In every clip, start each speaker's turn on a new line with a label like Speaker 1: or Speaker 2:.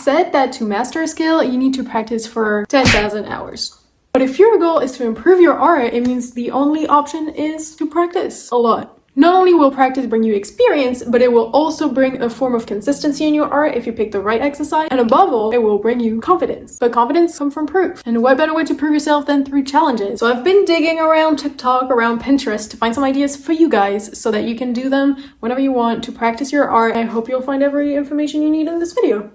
Speaker 1: said that to master a skill, you need to practice for 10,000 hours. But if your goal is to improve your art, it means the only option is to practice a lot. Not only will practice bring you experience, but it will also bring a form of consistency in your art if you pick the right exercise. And above all, it will bring you confidence. But confidence comes from proof. And what better way to prove yourself than through challenges? So I've been digging around TikTok, around Pinterest to find some ideas for you guys so that you can do them whenever you want to practice your art. I hope you'll find every information you need in this video.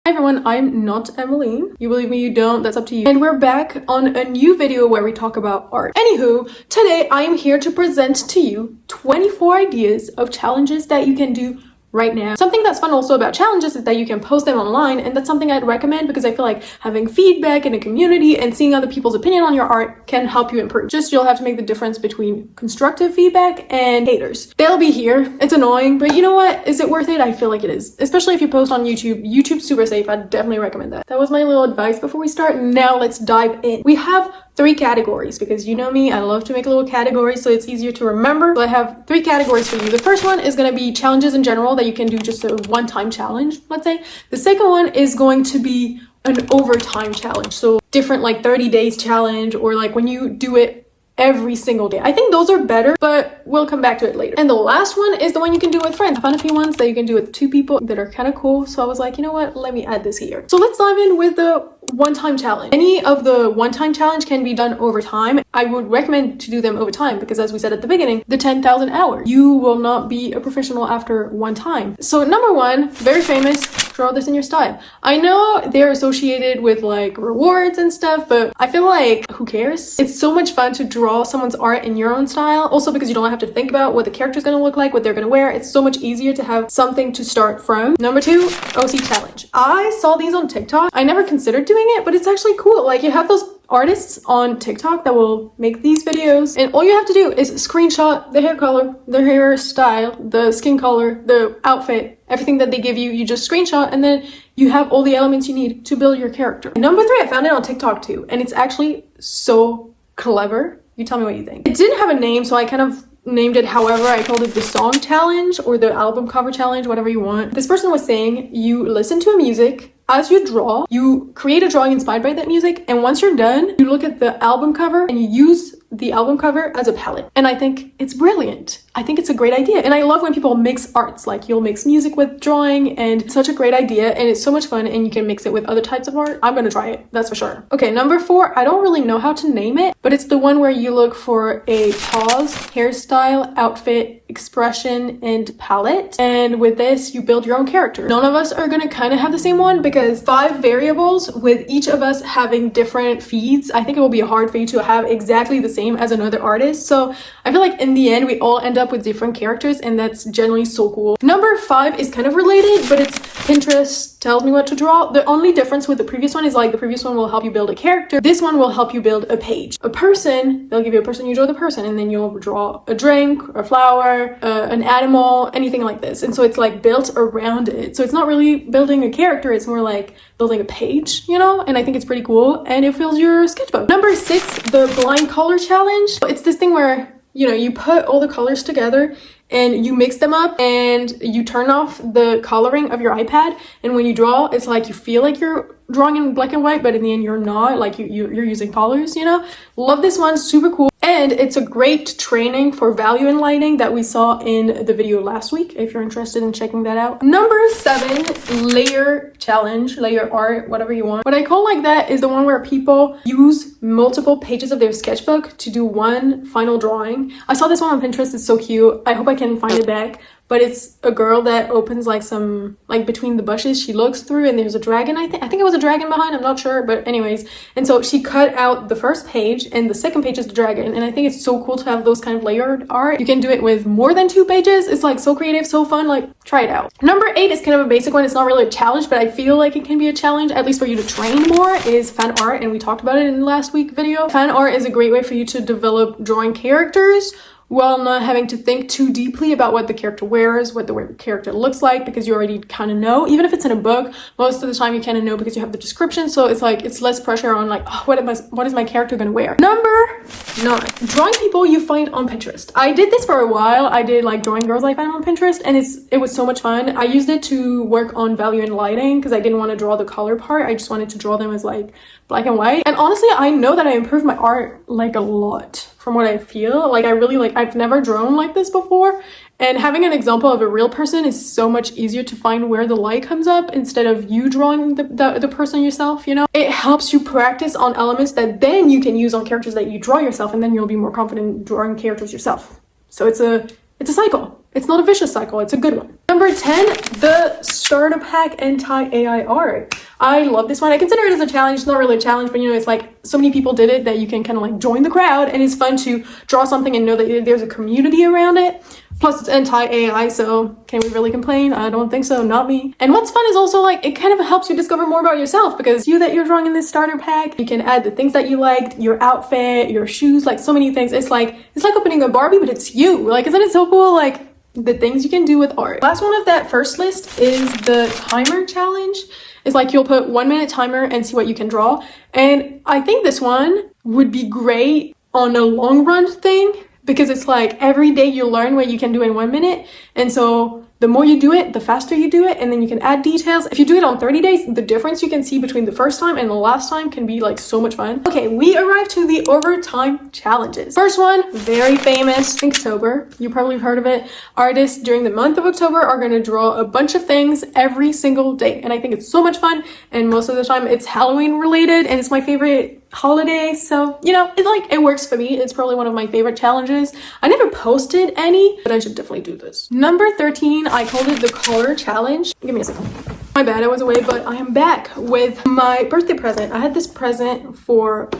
Speaker 1: Hi everyone, I'm not Emmeline. You believe me, you don't, that's up to you. And we're back on a new video where we talk about art. Anywho, today I am here to present to you 24 ideas of challenges that you can do right now. Something that's fun also about challenges is that you can post them online, and that's something I'd recommend because I feel like having feedback in a community and seeing other people's opinion on your art can help you improve. Just you'll have to make the difference between constructive feedback and haters. They'll be here. It's annoying, but you know what? Is it worth it? I feel like it is. Especially if you post on YouTube. YouTube's super safe. I'd definitely recommend that. That was my little advice before we start. Now let's dive in. We have 3 categories because you know me, I love to make little categories so it's easier to remember. So I have 3 categories for you. The first one is going to be challenges in general that you can do just a one-time challenge, let's say. The second one is going to be an overtime challenge. So different like 30 days challenge, or like when you do it every single day. I think those are better, but we'll come back to it later. And the last one is the one you can do with friends. I found a few ones that you can do with 2 people that are kind of cool. So I was like, you know what? Let me add this here. So let's dive in with the one-time challenge. Any of the one-time challenge can be done over time. I would recommend to do them over time because, as we said at the beginning, the 10,000 hours. You will not be a professional after one time. So number 1, very famous, draw this in your style. I know they're associated with like rewards and stuff, but I feel like who cares? It's so much fun to draw someone's art in your own style. Also because you don't have to think about what the character's gonna look like, what they're gonna wear. It's so much easier to have something to start from. Number 2, OC challenge. I saw these on TikTok. I never considered doing it, but it's actually cool. Like you have those artists on TikTok that will make these videos, and all you have to do is screenshot the hair color, the hairstyle, the skin color, the outfit, everything that they give you. You just screenshot and then you have all the elements you need to build your character. Number 3, I found it on TikTok too, and it's actually so clever. You tell me what you think. It didn't have a name, so I kind of named it however. I called it the song challenge or the album cover challenge, whatever you want. This person was saying you listen to a music. As you draw, you create a drawing inspired by that music, and once you're done, you look at the album cover and you use the album cover as a palette. And I think it's brilliant. I think it's a great idea. And I love when people mix arts, like you'll mix music with drawing, and it's such a great idea and it's so much fun, and you can mix it with other types of art. I'm gonna try it, that's for sure. Okay, number 4, I don't really know how to name it, but it's the one where you look for a pause, hairstyle, outfit, expression, and palette. And with this, you build your own character. None of us are gonna kind of have the same one because 5 variables with each of us having different feeds. I think it will be hard for you to have exactly the same as another artist. So I feel like in the end, we all end up with different characters, and that's generally so cool. Number 5 is kind of related, but it's Pinterest tells me what to draw. The only difference with the previous one is like the previous one will help you build a character. This one will help you build a page. A person, they'll give you a person, you draw the person, and then you'll draw a drink, a flower, an animal, anything like this. And so it's like built around it. So it's not really building a character, it's more like building a page, you know? And I think it's pretty cool, and it fills your sketchbook. Number 6, the blind color challenge. It's this thing where, you know, you put all the colors together and you mix them up and you turn off the coloring of your iPad, and when you draw, it's like you feel like you're drawing in black and white, but in the end you're not, like you're using colors, you know? Love this one, super cool. And it's a great training for value in lighting that we saw in the video last week, if you're interested in checking that out. Number 7, layer challenge, layer art, whatever you want. What I call like that is the one where people use multiple pages of their sketchbook to do one final drawing. I saw this one on Pinterest, it's so cute. I hope I can find it back. But it's a girl that opens like some, like between the bushes, she looks through and there's a dragon, I think it was a dragon behind, I'm not sure, but anyways. And so she cut out the first page and the second page is the dragon. And I think it's so cool to have those kind of layered art. You can do it with more than 2 pages. It's like so creative, so fun, like try it out. Number 8 is kind of a basic one. It's not really a challenge, but I feel like it can be a challenge, at least for you to train more, is fan art. And we talked about it in the last week video. Fan art is a great way for you to develop drawing characters while not having to think too deeply about what the character wears, what the character looks like, because you already kind of know. Even if it's in a book, most of the time you kind of know because you have the description, so it's like it's less pressure on like, oh, what is my character gonna wear. Number 9, drawing people you find on Pinterest. I did this for a while. I did like drawing girls I found on Pinterest, and it was so much fun. I used it to work on value and lighting because I didn't want to draw the color part. I just wanted to draw them as like black and white. And honestly, I know that I improved my art like a lot from what I feel. Like I've never drawn like this before, and having an example of a real person is so much easier to find where the light comes up instead of you drawing the person yourself, you know? It helps you practice on elements that then you can use on characters that you draw yourself, and then you'll be more confident drawing characters yourself. So it's a cycle. It's not a vicious cycle, it's a good one. Number 10, the starter pack anti-AI art. I love this one. I consider it as a challenge. It's not really a challenge, but you know, it's like so many people did it that you can kind of like join the crowd, and it's fun to draw something and know that there's a community around it. Plus it's anti-AI, so can we really complain? I don't think so, not me. And what's fun is also like, it kind of helps you discover more about yourself, because you that you're drawing in this starter pack, you can add the things that you liked, your outfit, your shoes, like so many things. It's like opening a Barbie, but it's you. Like, isn't it so cool? Like the things you can do with art. Last one of that first list is the timer challenge. It's like you'll put 1 minute timer and see what you can draw. And I think this one would be great on a long run thing, because it's like every day you learn what you can do in 1 minute. And so the more you do it, the faster you do it, and then you can add details. If you do it on 30 days, the difference you can see between the first time and the last time can be like so much fun. Okay, we arrived to the overtime challenges. First one, very famous, Inktober. You probably heard of it. Artists during the month of October are going to draw a bunch of things every single day. And I think it's so much fun. And most of the time it's Halloween related, and it's my favorite holiday, so you know, it's like it works for me. It's probably one of my favorite challenges. I never posted any, but I should definitely do this. Number 13, I called it the color challenge. Give me a second. My bad, I was away, but I am back with my birthday present. I had this present for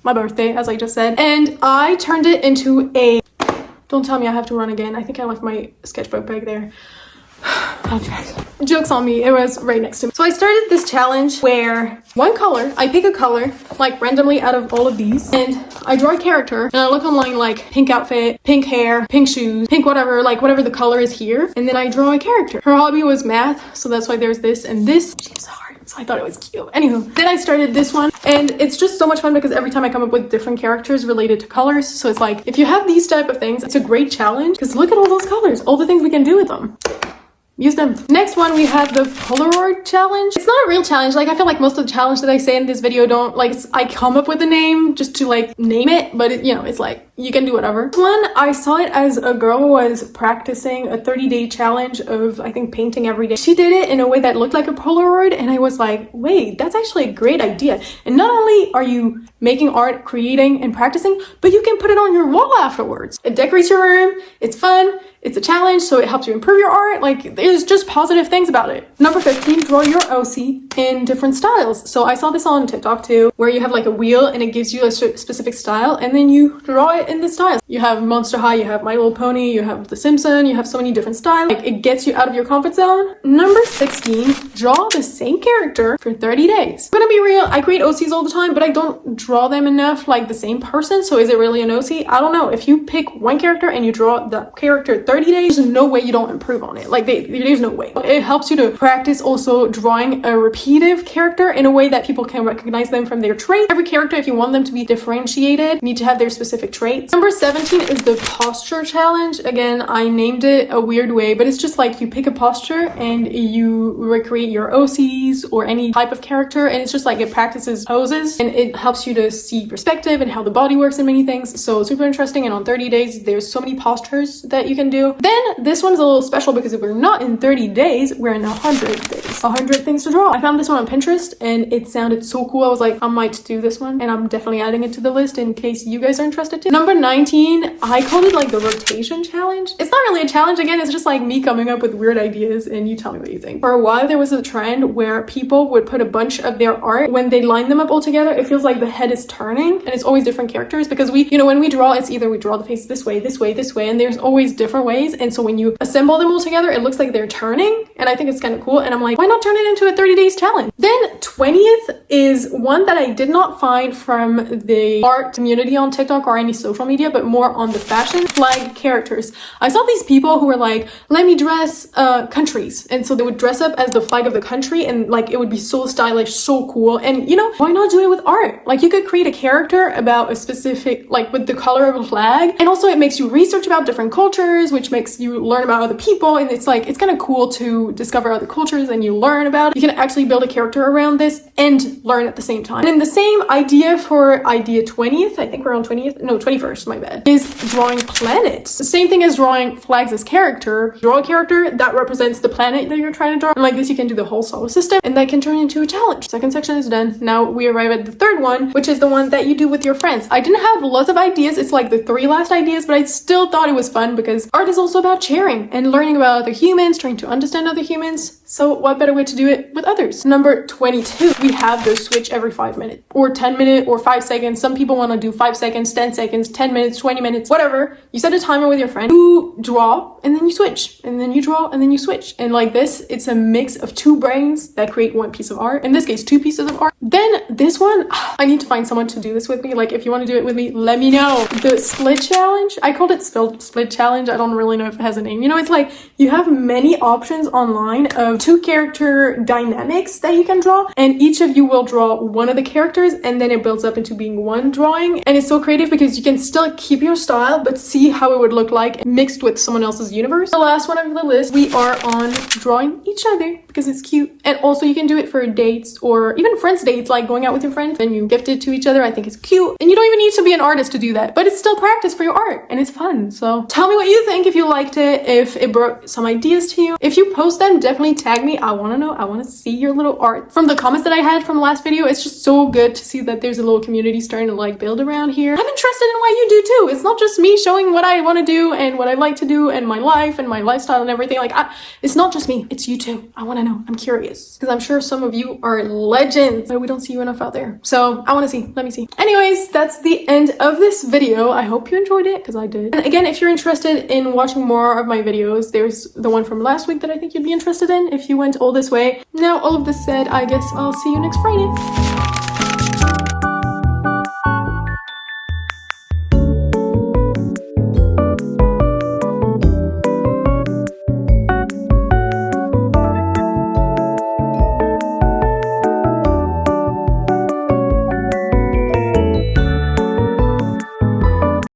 Speaker 1: my birthday, as I just said, and I turned it into a, don't tell me I have to run again. I think I left my sketchbook bag there. Joke's on me, it was right next to me. So I started this challenge where one color, I pick a color like randomly out of all of these, and I draw a character, and I look online like pink outfit, pink hair, pink shoes, pink whatever, like whatever the color is here, and then I draw a character. Her hobby was math, so that's why there's this and this. She's hard, so I thought it was cute. Anywho, then I started this one, and it's just so much fun because every time I come up with different characters related to colors. So it's like, if you have these type of things, it's a great challenge, because look at all those colors, all the things we can do with them. Use them. Next one, we have the Polaroid challenge. It's not a real challenge. Like, I feel like most of the challenge that I say in this video don't, like, I come up with a name just to like name it, but it, you know, it's like you can do whatever. This one, I saw it as a girl was practicing a 30-day challenge of, I think, painting every day. She did it in a way that looked like a Polaroid, and I was like, wait, that's actually a great idea. And not only are you making art, creating and practicing, but you can put it on your wall afterwards. It decorates your room, it's fun, it's a challenge, so it helps you improve your art. Like, there's just positive things about it. Number 15, draw your OC in different styles. So I saw this on TikTok too, where you have like a wheel and it gives you a specific style, and then you draw it in the styles. You have Monster High, you have My Little Pony, you have The Simpsons, you have so many different styles. Like, it gets you out of your comfort zone. Number 16, draw the same character for 30 days. I'm gonna be real, I create OCs all the time, but I don't draw them enough like the same person. So is it really an OC? I don't know. If you pick one character and you draw the character 30 days, there's no way you don't improve on it. Like, there's no way. It helps you to practice also drawing a repetitive character in a way that people can recognize them from their traits. Every character, if you want them to be differentiated, need to have their specific traits. Number 17 is the posture challenge. Again, I named it a weird way, but it's just like you pick a posture and you recreate your OCs or any type of character, and it's just like it practices poses and it helps you to see perspective and how the body works and many things. So super interesting, and on 30 days there's so many postures that you can do. Then this one's a little special because we're not in 30 days, we're in 100 days. 100 things to draw. I found this one on Pinterest and it sounded so cool. I was like, I might do this one, and I'm definitely adding it to the list in case you guys are interested too. Number 19, I called it like the rotation challenge. It's not really a challenge, again, it's just like me coming up with weird ideas and you tell me what you think. For a while there was a trend where people would put a bunch of their art, when they line them up all together, it feels like the head is turning, and it's always different characters because we, you know, when we draw, it's either we draw the face this way, this way, this way, and there's always different ways. And so when you assemble them all together, it looks like they're turning, and I think it's kind of cool. And I'm like, why why not turn it into a 30 days challenge? Then 20th is one that I did not find from the art community on TikTok or any social media, but more on the fashion flag characters. I saw these people who were like, let me dress countries. And so they would dress up as the flag of the country, and like it would be so stylish, so cool. And you know, why not do it with art? Like you could create a character about a specific, like with the color of a flag. And also it makes you research about different cultures, which makes you learn about other people. And it's like, it's kind of cool to discover other cultures and you learn about it. You can actually build a character around this and learn at the same time. And then the same idea for idea 20th, I think we're on 20th, no, 21st, my bad, is drawing planets. The same thing as drawing flags as character. Draw a character that represents the planet that you're trying to draw. And like this, you can do the whole solar system, and that can turn into a challenge. Second section is done. Now we arrive at the third one, which is the one that you do with your friends. I didn't have lots of ideas. It's like the 3 last ideas, but I still thought it was fun because art is also about sharing and learning about other humans, trying to understand other humans. So what better way to do it with others? Number 22, we have the switch every 5 minutes or 10 minutes or 5 seconds. Some people want to do 5 seconds, 10 seconds, 10 minutes, 20 minutes, whatever. You set a timer with your friend, you draw and then you switch, and then you draw and then you switch. And like this, it's a mix of 2 brains that create 1 piece of art. In this case, 2 pieces of art. Then this one, I need to find someone to do this with me. Like if you want to do it with me, let me know. The split challenge, I called it split challenge. I don't really know if it has a name. You know, it's like you have many options online of 2 character dynamics that you can draw, and each of you will draw one of the characters, and then it builds up into being one drawing. And it's so creative because you can still keep your style but see how it would look like mixed with someone else's universe. The last one of the list, we are on drawing each other because it's cute. And also you can do it for dates or even friends dates, like going out with your friends and you gift it to each other. I think it's cute, and you don't even need to be an artist to do that, but it's still practice for your art and it's fun. So tell me what you think, if you liked it, if it brought some ideas to you. If you post them, definitely tag me. I want to know. I want to see your little art. From the comments that I had from the last video, it's just so good to see that there's a little community starting to like build around here. I'm interested in what you do too. It's not just me showing what I want to do and what I like to do and my life and my lifestyle and everything. Like it's not just me, it's you too. I want to know. I'm curious because I'm sure some of you are legends, but we don't see you enough out there. So I want to see. Let me see. Anyways, that's the end of this video. I hope you enjoyed it because I did. And again, if you're interested in watching more of my videos, there's the one from last week that I think you'd be interested in if you went all this way. Now, all of this said, I guess I'll see you next Friday.